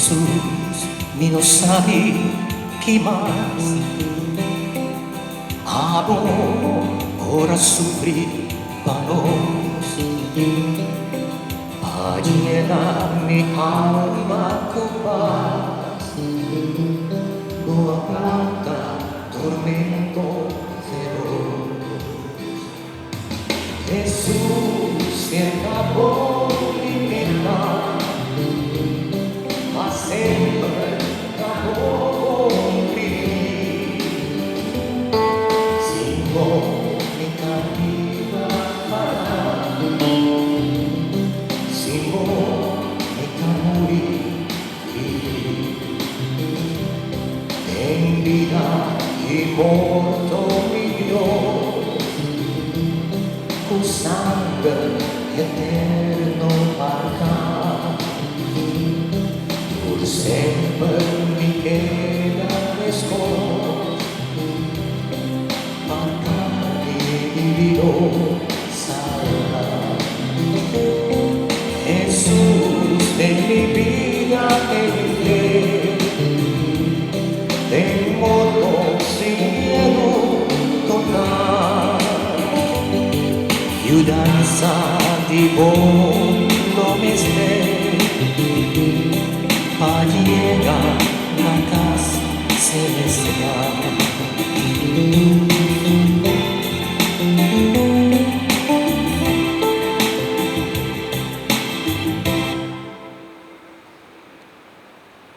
Jesús mío sabe que más amor ora sufrir palos a llenar mi alma con paz, no aguanta tormento feroz. Jesús se acabó libertad, mas sempre acabó cumplir. Simbólica vida fará, simbólica morir. En vida y morto mi Dios, con sangre eterno pagar. Por sempre mi queda escor, pagare divido salvar. Jesús de mi vida que de modo sin miedo tocar, ayudanza di volo me para llegar a la casa celestial.